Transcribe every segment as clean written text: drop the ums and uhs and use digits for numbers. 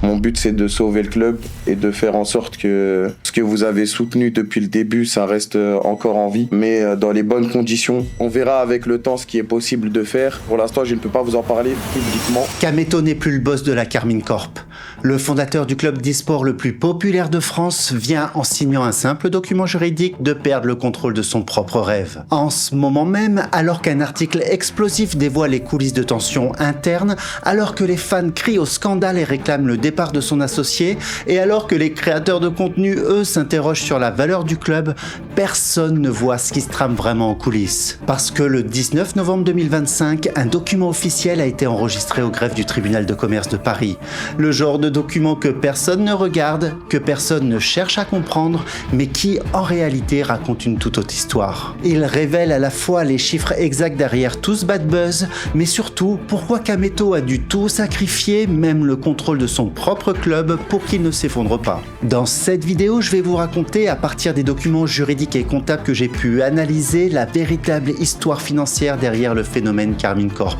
Mon but, c'est de sauver le club et de faire en sorte que ce que vous avez soutenu depuis le début, ça reste encore en vie, mais dans les bonnes conditions. On verra avec le temps ce qui est possible de faire. Pour l'instant, je ne peux pas vous en parler publiquement. Kameto n'est plus le boss de la Carmine Corp. Le fondateur du club d'e-sport le plus populaire de France vient, en signant un simple document juridique, de perdre le contrôle de son propre rêve. En ce moment même, alors qu'un article explosif dévoile les coulisses de tensions internes, alors que les fans crient au scandale et réclament le départ de son associé, et alors que les créateurs de contenu, eux, s'interrogent sur la valeur du club, personne ne voit ce qui se trame vraiment en coulisses. Parce que le 19 novembre 2025, un document officiel a été enregistré au greffe du tribunal de commerce de Paris. Le genre de document que personne ne regarde, que personne ne cherche à comprendre, mais qui, en réalité, raconte une toute autre histoire. Il révèle à la fois les chiffres exacts derrière tout ce bad buzz, mais surtout, pourquoi Kameto a dû tout sacrifier, même le contrôle de son propre club, pour qu'il ne s'effondre pas. Dans cette vidéo, je vais vous raconter, à partir des documents juridiques et comptables que j'ai pu analyser, la véritable histoire financière derrière le phénomène Carmine Corp.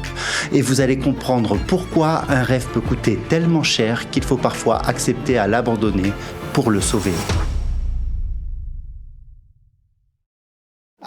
Et vous allez comprendre pourquoi un rêve peut coûter tellement cher qu'il faut parfois accepter à l'abandonner pour le sauver.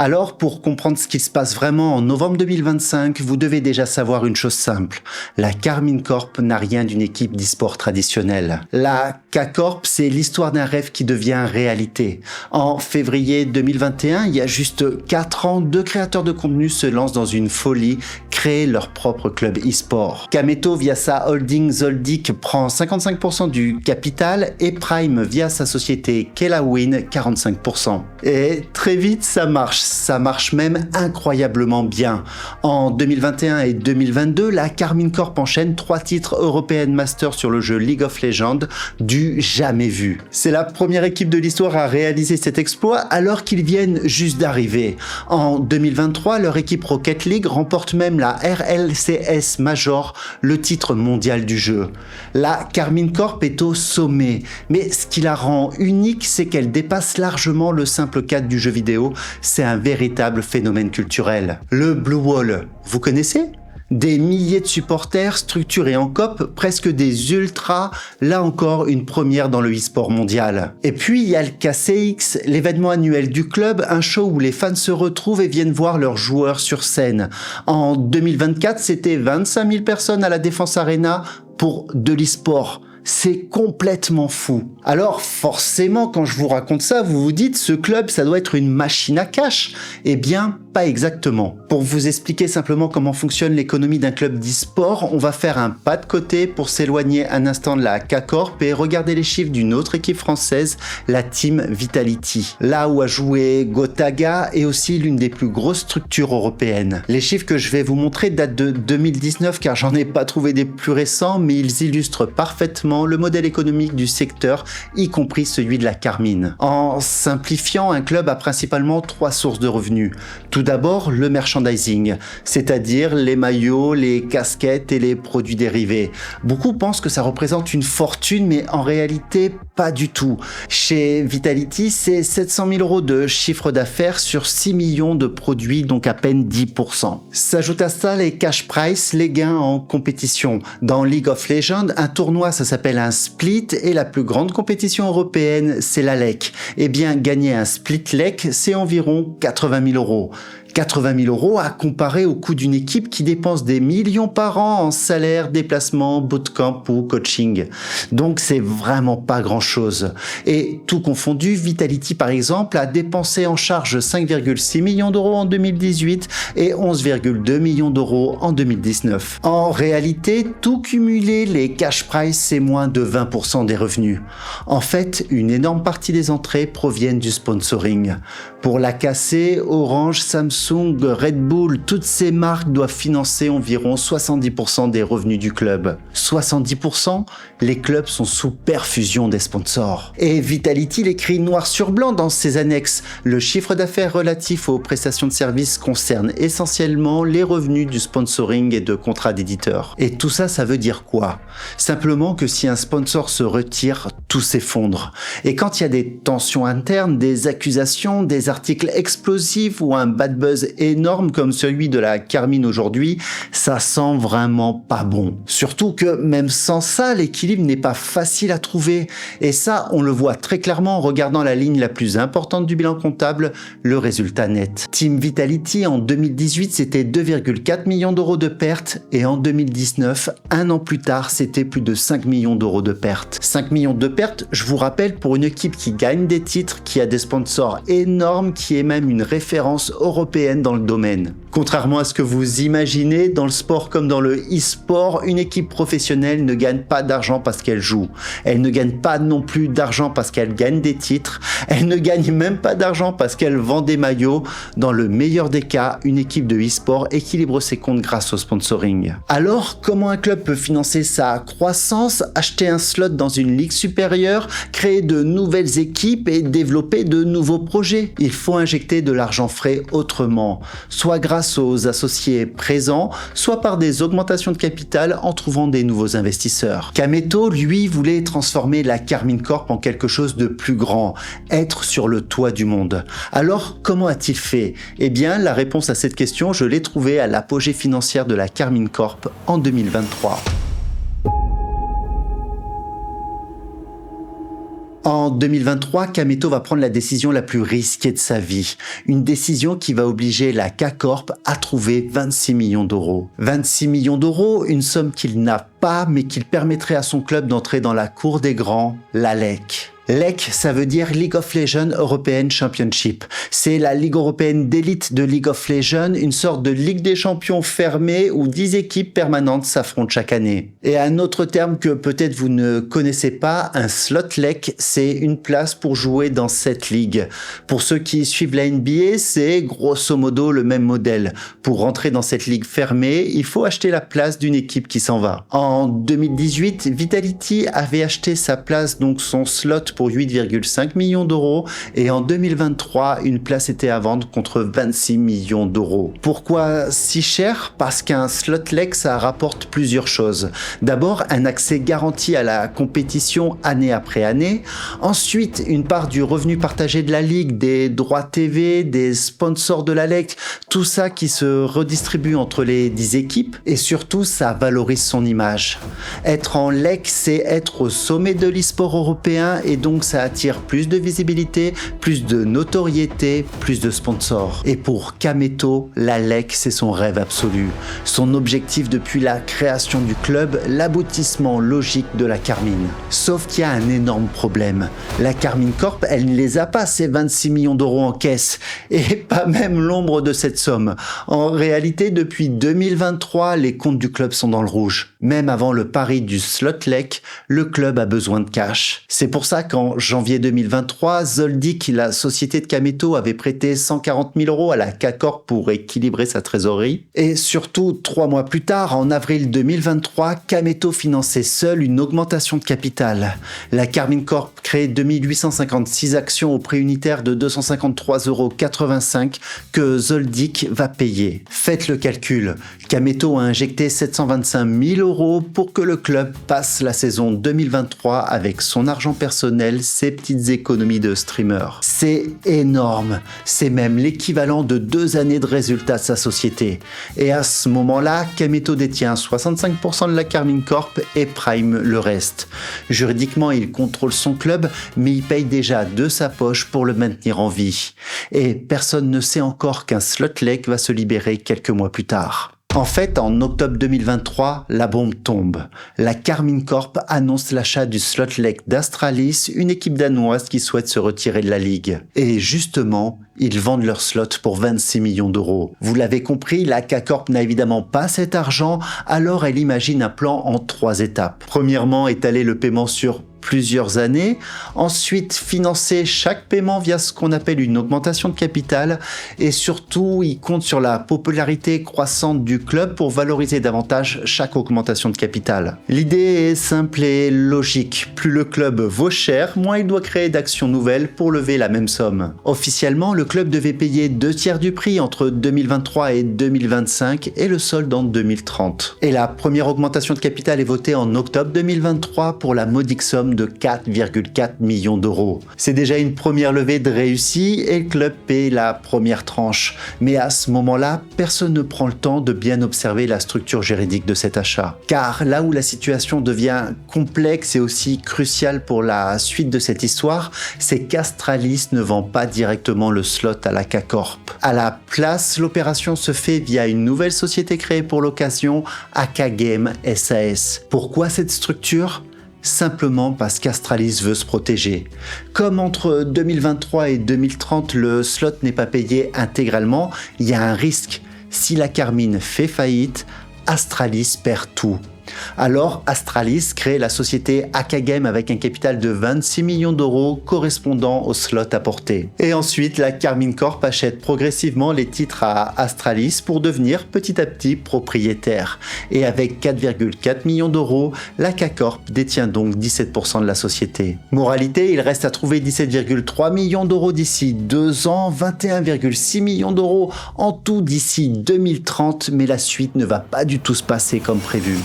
Alors, pour comprendre ce qui se passe vraiment en novembre 2025, vous devez déjà savoir une chose simple. La Carmine Corp n'a rien d'une équipe d'e-sport traditionnelle. La K-Corp, c'est l'histoire d'un rêve qui devient réalité. En février 2021, il y a juste 4 ans, 2 créateurs de contenu se lancent dans une folie, créer leur propre club e-sport. Kameto, via sa holding Zoldyck, prend 55% du capital et Prime, via sa société Kelawin, 45%. Et très vite, ça marche même incroyablement bien. En 2021 et 2022, la Carmine Corp enchaîne 3 titres European Masters sur le jeu League of Legends, du jamais vu. C'est la première équipe de l'histoire à réaliser cet exploit alors qu'ils viennent juste d'arriver. En 2023, leur équipe Rocket League remporte même la RLCS Major, le titre mondial du jeu. La Carmine Corp est au sommet, mais ce qui la rend unique, c'est qu'elle dépasse largement le simple cadre du jeu vidéo. C'est un véritable phénomène culturel. Le Blue Wall, vous connaissez ? Des milliers de supporters structurés en COP, presque des ultras, là encore une première dans le e-sport mondial. Et puis il y a le KCX, l'événement annuel du club, un show où les fans se retrouvent et viennent voir leurs joueurs sur scène. En 2024, c'était 25 000 personnes à la Défense Arena pour de l'e-sport. C'est complètement fou. Alors forcément, quand je vous raconte ça, vous vous dites, ce club, ça doit être une machine à cash. Eh bien, pas exactement. Pour vous expliquer simplement comment fonctionne l'économie d'un club d'e-sport, on va faire un pas de côté pour s'éloigner un instant de la K-Corp et regarder les chiffres d'une autre équipe française, la Team Vitality. Là où a joué Gotaga est aussi l'une des plus grosses structures européennes. Les chiffres que je vais vous montrer datent de 2019 car j'en ai pas trouvé des plus récents, mais ils illustrent parfaitement le modèle économique du secteur, y compris celui de la Carmine. En simplifiant, un club a principalement 3 sources de revenus. Tout d'abord, le merchandising, c'est-à-dire les maillots, les casquettes et les produits dérivés. Beaucoup pensent que ça représente une fortune, mais en réalité, pas du tout. Chez Vitality, c'est 700 000 € de chiffre d'affaires sur 6 millions de produits, donc à peine 10%. S'ajoute à ça les cash price, les gains en compétition. Dans League of Legends, un tournoi, ça s'appelle un split, et la plus grande compétition européenne, c'est la LEC. Eh bien, gagner un split LEC, c'est environ 80 000 €. 80 000 € à comparer au coût d'une équipe qui dépense des millions par an en salaire, déplacement, bootcamp ou coaching. Donc c'est vraiment pas grand chose. Et tout confondu, Vitality par exemple a dépensé en charge 5,6 millions € en 2018 et 11,2 millions € en 2019. En réalité, tout cumulé, les cash price, c'est moins de 20% des revenus. En fait, une énorme partie des entrées proviennent du sponsoring. Pour la casser, Orange, Samsung, Red Bull, toutes ces marques doivent financer environ 70% des revenus du club. 70%, les clubs sont sous perfusion des sponsors. Et Vitality l'écrit noir sur blanc dans ses annexes. Le chiffre d'affaires relatif aux prestations de services concerne essentiellement les revenus du sponsoring et de contrats d'éditeurs. Et tout ça, ça veut dire quoi ? Simplement que si un sponsor se retire, tout s'effondre. Et quand il y a des tensions internes, des accusations, des articles explosifs ou un bad buzz buzz énorme comme celui de la Carmine aujourd'hui, ça sent vraiment pas bon. Surtout que même sans ça, l'équilibre n'est pas facile à trouver. Et ça, on le voit très clairement en regardant la ligne la plus importante du bilan comptable, le résultat net. Team Vitality en 2018, c'était 2,4 millions d'euros de pertes et en 2019, un an plus tard, c'était plus de 5 millions d'euros de pertes. 5 millions de pertes, je vous rappelle, pour une équipe qui gagne des titres, qui a des sponsors énormes, qui est même une référence européenne dans le domaine. Contrairement à ce que vous imaginez, dans le sport comme dans le e-sport, une équipe professionnelle ne gagne pas d'argent parce qu'elle joue. Elle ne gagne pas non plus d'argent parce qu'elle gagne des titres. Elle ne gagne même pas d'argent parce qu'elle vend des maillots. Dans le meilleur des cas, une équipe de e-sport équilibre ses comptes grâce au sponsoring. Alors, comment un club peut financer sa croissance, acheter un slot dans une ligue supérieure, créer de nouvelles équipes et développer de nouveaux projets? Il faut injecter de l'argent frais autrement, soit grâce aux associés présents, soit par des augmentations de capital en trouvant des nouveaux investisseurs. Kameto, lui, voulait transformer la Carmine Corp en quelque chose de plus grand, être sur le toit du monde. Alors, comment a-t-il fait? Eh bien, la réponse à cette question, je l'ai trouvée à l'apogée financière de la Carmine Corp en 2023. En 2023, Kameto va prendre la décision la plus risquée de sa vie. Une décision qui va obliger la K-Corp à trouver 26 millions d'euros. 26 millions d'euros, une somme qu'il n'a pas, mais qu'il permettrait à son club d'entrer dans la cour des grands, la LEC. LEC, ça veut dire League of Legends European Championship. C'est la ligue européenne d'élite de League of Legends, une sorte de ligue des champions fermée où 10 équipes permanentes s'affrontent chaque année. Et un autre terme que peut-être vous ne connaissez pas, un slot LEC, c'est une place pour jouer dans cette ligue. Pour ceux qui suivent la NBA, c'est grosso modo le même modèle. Pour rentrer dans cette ligue fermée, il faut acheter la place d'une équipe qui s'en va. En 2018, Vitality avait acheté sa place, donc son slot, pour 8,5 millions d'euros et en 2023, une place était à vendre contre 26 millions d'euros. Pourquoi si cher? Parce qu'un slot LEC, ça rapporte plusieurs choses. D'abord, un accès garanti à la compétition année après année. Ensuite, une part du revenu partagé de la ligue, des droits TV, des sponsors de la LEC, tout ça qui se redistribue entre les 10 équipes et surtout, ça valorise son image. Être en LEC, c'est être au sommet de l'e-sport européen et donc ça attire plus de visibilité, plus de notoriété, plus de sponsors. Et pour Kameto, la LEC, c'est son rêve absolu. Son objectif depuis la création du club, l'aboutissement logique de la Carmine. Sauf qu'il y a un énorme problème. La Carmine Corp, elle ne les a pas, ces 26 millions d'euros en caisse. Et pas même l'ombre de cette somme. En réalité, depuis 2023, les comptes du club sont dans le rouge. Même avant le pari du slot LEC, le club a besoin de cash. C'est pour ça qu'en janvier 2023, Zoldyck, la société de Kameto, avait prêté 140 000 euros à la K-Corp pour équilibrer sa trésorerie. Et surtout, 3 mois plus tard, en avril 2023, Kameto finançait seul une augmentation de capital. La Carmine Corp crée 2856 actions au prix unitaire de 253,85 euros que Zoldyck va payer. Faites le calcul. Kameto a injecté 725 000 euros pour que le club passe la saison 2023 avec son argent personnel, ses petites économies de streamer. C'est énorme. C'est même l'équivalent de 2 années de résultats de sa société. Et à ce moment-là, Kameto détient 65% de la Carmine Corp et Prime le reste. Juridiquement, il contrôle son club, mais il paye déjà de sa poche pour le maintenir en vie. Et personne ne sait encore qu'un slot LEC va se libérer quelques mois plus tard. En fait, en octobre 2023, la bombe tombe. La Carmine Corp annonce l'achat du slot LEC d'Astralis, une équipe danoise qui souhaite se retirer de la ligue. Et justement, ils vendent leur slot pour 26 millions d'euros. Vous l'avez compris, la K-Corp n'a évidemment pas cet argent, alors elle imagine un plan en 3 étapes. Premièrement, étaler le paiement sur plusieurs années, ensuite financer chaque paiement via ce qu'on appelle une augmentation de capital et surtout il compte sur la popularité croissante du club pour valoriser davantage chaque augmentation de capital. L'idée est simple et logique, plus le club vaut cher, moins il doit créer d'actions nouvelles pour lever la même somme. Officiellement, le club devait payer 2/3 du prix entre 2023 et 2025 et le solde en 2030. Et la première augmentation de capital est votée en octobre 2023 pour la modique somme de 4,4 millions d'euros. C'est déjà une première levée de réussie et le club paie la première tranche. Mais à ce moment-là, personne ne prend le temps de bien observer la structure juridique de cet achat. Car là où la situation devient complexe et aussi cruciale pour la suite de cette histoire, c'est qu'Astralis ne vend pas directement le slot à la K-Corp. À la place, l'opération se fait via une nouvelle société créée pour l'occasion, AK Game SAS. Pourquoi cette structure ? Simplement parce qu'Astralis veut se protéger. Comme entre 2023 et 2030, le slot n'est pas payé intégralement, il y a un risque. Si la Carmine fait faillite, Astralis perd tout. Alors Astralis crée la société AK Game avec un capital de 26 millions d'euros correspondant au slot apporté. Et ensuite, la Carmine Corp achète progressivement les titres à Astralis pour devenir petit à petit propriétaire. Et avec 4,4 millions d'euros, la K-Corp détient donc 17% de la société. Moralité, il reste à trouver 17,3 millions d'euros d'ici 2 ans, 21,6 millions d'euros en tout d'ici 2030, mais la suite ne va pas du tout se passer comme prévu.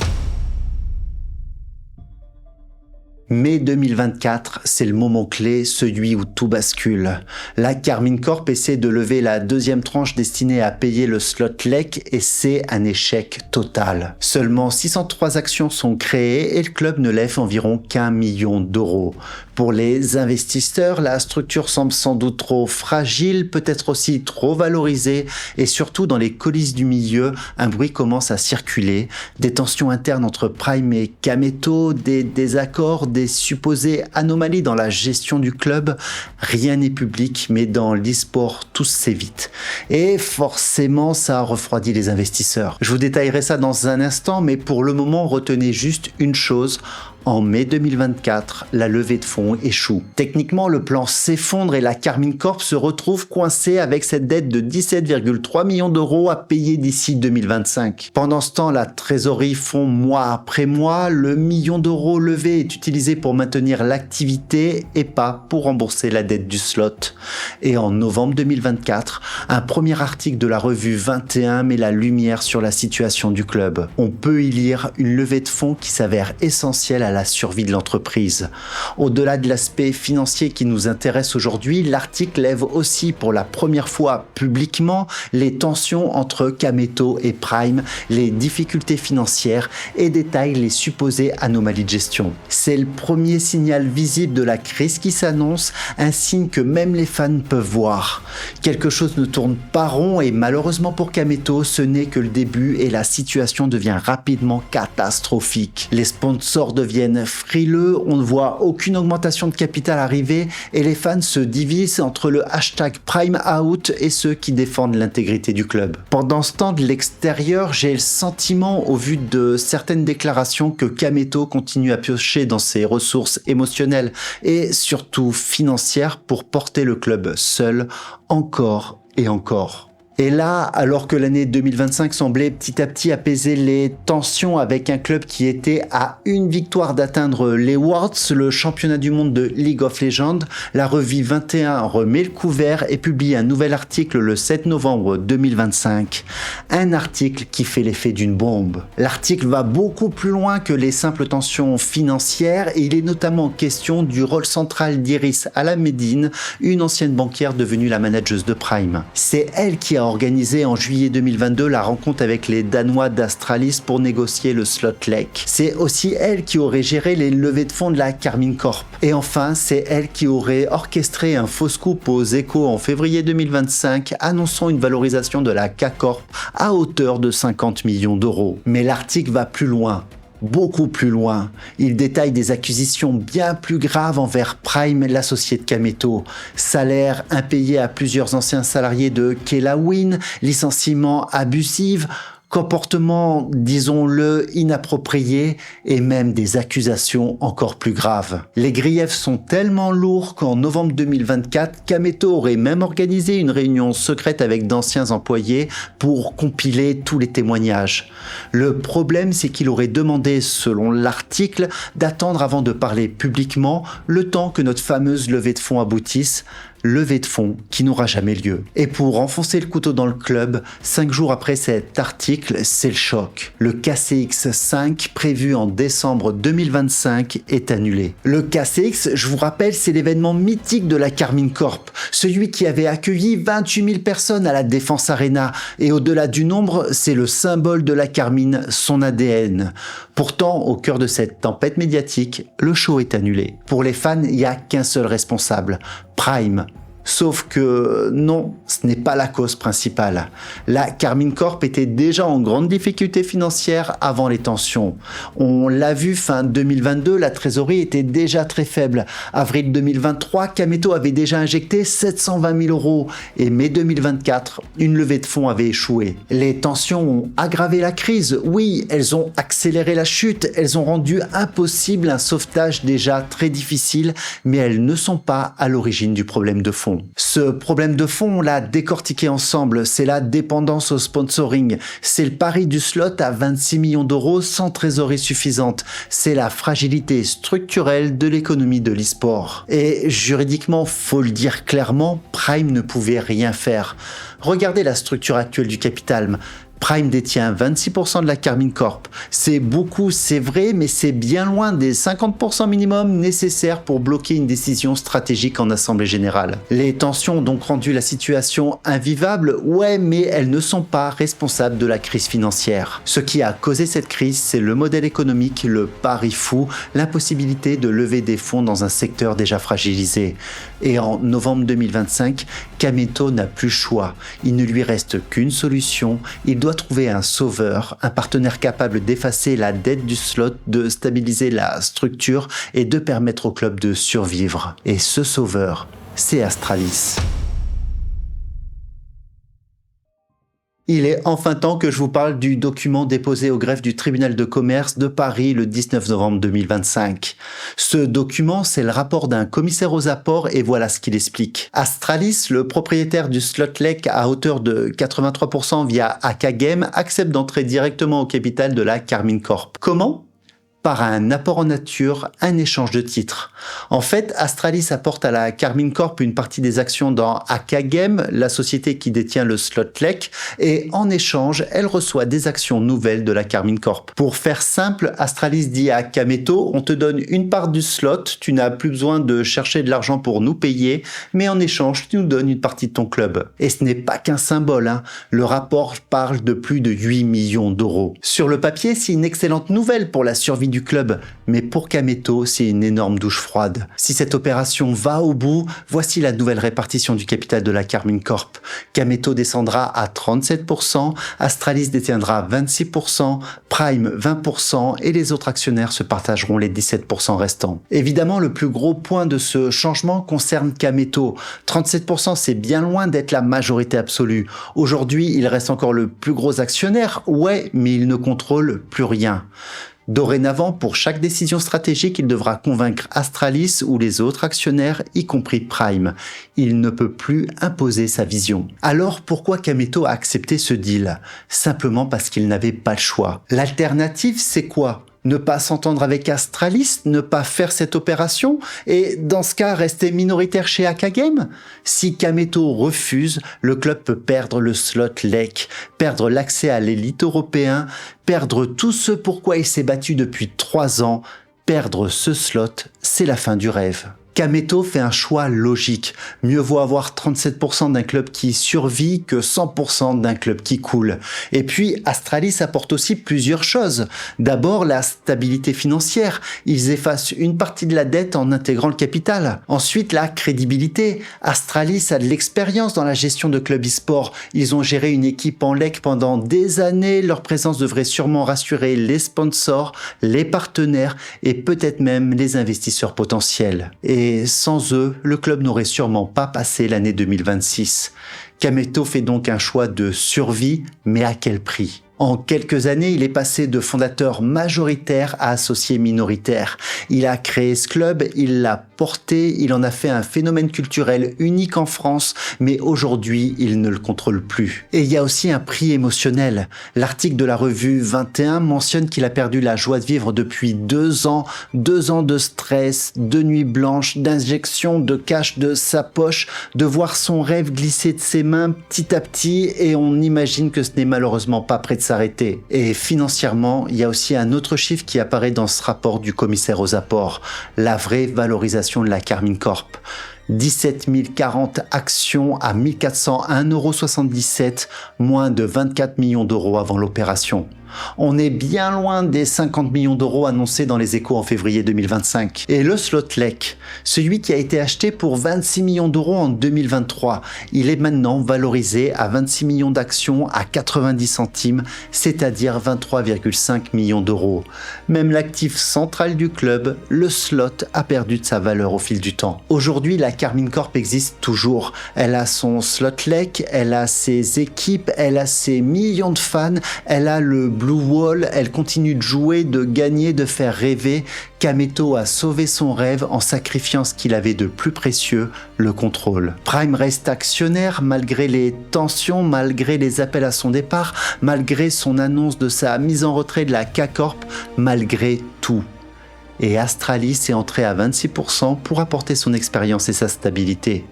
Mai 2024, c'est le moment clé, celui où tout bascule. La Carmine Corp essaie de lever la deuxième tranche destinée à payer le slot LEC et c'est un échec total. Seulement 603 actions sont créées et le club ne lève environ qu'1 million d'euros. Pour les investisseurs, la structure semble sans doute trop fragile, peut-être aussi trop valorisée et surtout dans les coulisses du milieu, un bruit commence à circuler. Des tensions internes entre Prime et Kameto, des désaccords, des supposées anomalies dans la gestion du club. Rien n'est public, mais dans l'e-sport, tout s'évite. Et forcément, ça a refroidi les investisseurs. Je vous détaillerai ça dans un instant, mais pour le moment, retenez juste une chose. En mai 2024, la levée de fonds échoue. Techniquement, le plan s'effondre et la Carmine Corp se retrouve coincée avec cette dette de 17,3 millions d'euros à payer d'ici 2025. Pendant ce temps, la trésorerie fond mois après mois. Le million d'euros levé est utilisé pour maintenir l'activité et pas pour rembourser la dette du slot. Et en novembre 2024, un premier article de la revue 21 met la lumière sur la situation du club. On peut y lire une levée de fonds qui s'avère essentielle à la survie de l'entreprise. Au-delà de l'aspect financier qui nous intéresse aujourd'hui, l'article lève aussi pour la première fois publiquement les tensions entre Kameto et Prime, les difficultés financières et détaille les supposées anomalies de gestion. C'est le premier signal visible de la crise qui s'annonce, un signe que même les fans peuvent voir. Quelque chose ne tourne pas rond et malheureusement pour Kameto, ce n'est que le début et la situation devient rapidement catastrophique. Les sponsors deviennent frileux, on ne voit aucune augmentation de capital arriver et les fans se divisent entre le hashtag Prime Out et ceux qui défendent l'intégrité du club. Pendant ce temps, de l'extérieur, j'ai le sentiment, au vu de certaines déclarations, que Kameto continue à piocher dans ses ressources émotionnelles et surtout financières pour porter le club seul, encore et encore. Et là, alors que l'année 2025 semblait petit à petit apaiser les tensions avec un club qui était à une victoire d'atteindre les Worlds, le championnat du monde de League of Legends, la revue 21 remet le couvert et publie un nouvel article le 7 novembre 2025. Un article qui fait l'effet d'une bombe. L'article va beaucoup plus loin que les simples tensions financières et il est notamment question du rôle central d'Iris Alamedine, une ancienne banquière devenue la manageuse de Prime. C'est elle qui a organisé en juillet 2022 la rencontre avec les Danois d'Astralis pour négocier le slot LEC. C'est aussi elle qui aurait géré les levées de fonds de la Carmine Corp. Et enfin, c'est elle qui aurait orchestré un faux scoop aux Échos en février 2025 annonçant une valorisation de la K-Corp à hauteur de 50 millions d'euros. Mais l'article va plus loin. Beaucoup plus loin. Il détaille des accusations bien plus graves envers Prime, l'associé de Kameto. Salaire impayé à plusieurs anciens salariés de Kelawin, licenciement abusif, comportement, disons-le, inapproprié et même des accusations encore plus graves. Les griefs sont tellement lourds qu'en novembre 2024, Kameto aurait même organisé une réunion secrète avec d'anciens employés pour compiler tous les témoignages. Le problème, c'est qu'il aurait demandé, selon l'article, d'attendre avant de parler publiquement le temps que notre fameuse levée de fonds aboutisse. levée de fonds qui n'aura jamais lieu. Et pour enfoncer le couteau dans le club, 5 jours après cet article, c'est le choc. Le KCX 5 prévu en décembre 2025 est annulé. Le KCX, je vous rappelle, c'est l'événement mythique de la Carmine Corp, celui qui avait accueilli 28 000 personnes à la Défense Arena. Et au-delà du nombre, c'est le symbole de la Carmine, son ADN. Pourtant, au cœur de cette tempête médiatique, le show est annulé. Pour les fans, il n'y a qu'un seul responsable, Prime. Sauf que non, ce n'est pas la cause principale. La Carmine Corp était déjà en grande difficulté financière avant les tensions. On l'a vu fin 2022, la trésorerie était déjà très faible. Avril 2023, Kameto avait déjà injecté 720 000 euros. Et mai 2024, une levée de fonds avait échoué. Les tensions ont aggravé la crise. Oui, elles ont accéléré la chute. Elles ont rendu impossible un sauvetage déjà très difficile, mais elles ne sont pas à l'origine du problème de fond. Ce problème de fond, on l'a décortiqué ensemble, c'est la dépendance au sponsoring, c'est le pari du slot à 26 millions d'euros sans trésorerie suffisante, c'est la fragilité structurelle de l'économie de l'e-sport. Et juridiquement, faut le dire clairement, Prime ne pouvait rien faire. Regardez la structure actuelle du capital. Prime détient 26% de la Carmine Corp. C'est beaucoup, c'est vrai, mais c'est bien loin des 50% minimum nécessaires pour bloquer une décision stratégique en assemblée générale. Les tensions ont donc rendu la situation invivable, ouais, mais elles ne sont pas responsables de la crise financière. Ce qui a causé cette crise, c'est le modèle économique, le pari fou, l'impossibilité de lever des fonds dans un secteur déjà fragilisé. Et en novembre 2025, Kameto n'a plus le choix. Il ne lui reste qu'une solution, il doit trouver un sauveur, un partenaire capable d'effacer la dette du slot, de stabiliser la structure et de permettre au club de survivre. Et ce sauveur, c'est Astralis. Il est enfin temps que je vous parle du document déposé au greffe du tribunal de commerce de Paris le 19 novembre 2025. Ce document, c'est le rapport d'un commissaire aux apports et voilà ce qu'il explique. Astralis, le propriétaire du slot lek à hauteur de 83% via AK Game, accepte d'entrer directement au capital de la Carmine Corp. Comment ? Par un apport en nature, un échange de titres. En fait, Astralis apporte à la Carmine Corp une partie des actions dans AK Game, la société qui détient le slot lek, et en échange, elle reçoit des actions nouvelles de la Carmine Corp. Pour faire simple, Astralis dit à Kameto, on te donne une part du slot, tu n'as plus besoin de chercher de l'argent pour nous payer, mais en échange, tu nous donnes une partie de ton club. Et ce n'est pas qu'un symbole, hein. Le rapport parle de plus de 8 millions d'euros. Sur le papier, c'est une excellente nouvelle pour la survie du club, mais pour Kameto, c'est une énorme douche froide. Si cette opération va au bout, voici la nouvelle répartition du capital de la Carmine Corp. Kameto descendra à 37%, Astralis détiendra 26%, Prime 20% et les autres actionnaires se partageront les 17% restants. Évidemment, le plus gros point de ce changement concerne Kameto. 37%, c'est bien loin d'être la majorité absolue. Aujourd'hui, il reste encore le plus gros actionnaire, ouais, mais il ne contrôle plus rien. Dorénavant, pour chaque décision stratégique, il devra convaincre Astralis ou les autres actionnaires, y compris Prime. Il ne peut plus imposer sa vision. Alors pourquoi Kameto a accepté ce deal ? Simplement parce qu'il n'avait pas le choix. L'alternative, c'est quoi ? Ne pas s'entendre avec Astralis, ne pas faire cette opération et dans ce cas rester minoritaire chez AK Game. Si Kameto refuse, le club peut perdre le slot lek, perdre l'accès à l'élite européen, perdre tout ce pourquoi il s'est battu depuis 3 ans. Perdre ce slot, c'est la fin du rêve. Kameto fait un choix logique. Mieux vaut avoir 37% d'un club qui survit que 100% d'un club qui coule. Et puis, Astralis apporte aussi plusieurs choses. D'abord, la stabilité financière. Ils effacent une partie de la dette en intégrant le capital. Ensuite, la crédibilité. Astralis a de l'expérience dans la gestion de clubs e-sport. Ils ont géré une équipe en lek pendant des années. Leur présence devrait sûrement rassurer les sponsors, les partenaires et peut-être même les investisseurs potentiels. Et sans eux, le club n'aurait sûrement pas passé l'année 2026. Kameto fait donc un choix de survie, mais à quel prix ? En quelques années, il est passé de fondateur majoritaire à associé minoritaire. Il a créé ce club, il l'a porté, il en a fait un phénomène culturel unique en France, mais aujourd'hui, il ne le contrôle plus. Et il y a aussi un prix émotionnel. L'article de la revue 21 mentionne qu'il a perdu la joie de vivre depuis 2 ans, 2 ans de stress, de nuits blanches, d'injections de cash de sa poche, de voir son rêve glisser de ses mains petit à petit, et on imagine que ce n'est malheureusement pas près de s'arrêter. Et financièrement, il y a aussi un autre chiffre qui apparaît dans ce rapport du commissaire aux apports, la vraie valorisation de la Carmine Corp. 17 040 actions à 1 401,77 €, moins de 24 millions d'euros avant l'opération. On est bien loin des 50 millions d'euros annoncés dans les Échos en février 2025. Et le Slotlek, celui qui a été acheté pour 26 millions d'euros en 2023, il est maintenant valorisé à 26 millions d'actions à 90 centimes, c'est-à-dire 23,5 millions d'euros. Même l'actif central du club, le slot, a perdu de sa valeur au fil du temps. Aujourd'hui, la Carmine Corp existe toujours. Elle a son Slotlek, elle a ses équipes, elle a ses millions de fans, elle a le Blue Wall, elle continue de jouer, de gagner, de faire rêver. Kameto a sauvé son rêve en sacrifiant ce qu'il avait de plus précieux, le contrôle. Prime reste actionnaire malgré les tensions, malgré les appels à son départ, malgré son annonce de sa mise en retrait de la K-Corp, malgré tout. Et Astralis est entré à 26% pour apporter son expérience et sa stabilité.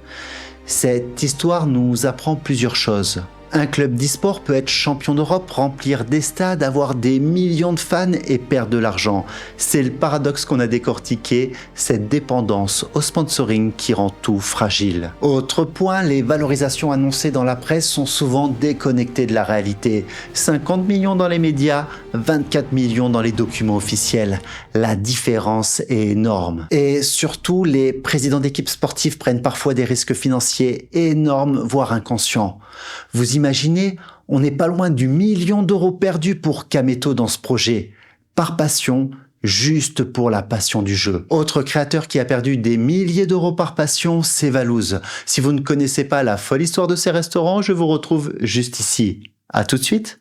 Cette histoire nous apprend plusieurs choses. Un club d'e-sport peut être champion d'Europe, remplir des stades, avoir des millions de fans et perdre de l'argent. C'est le paradoxe qu'on a décortiqué, cette dépendance au sponsoring qui rend tout fragile. Autre point, les valorisations annoncées dans la presse sont souvent déconnectées de la réalité. 50 millions dans les médias, 24 millions dans les documents officiels. La différence est énorme. Et surtout, les présidents d'équipes sportives prennent parfois des risques financiers énormes, voire inconscients. Vous imaginez, on n'est pas loin du million d'euros perdus pour Kameto dans ce projet. Par passion, juste pour la passion du jeu. Autre créateur qui a perdu des milliers d'euros par passion, c'est Valouz. Si vous ne connaissez pas la folle histoire de ces restaurants, je vous retrouve juste ici. À tout de suite.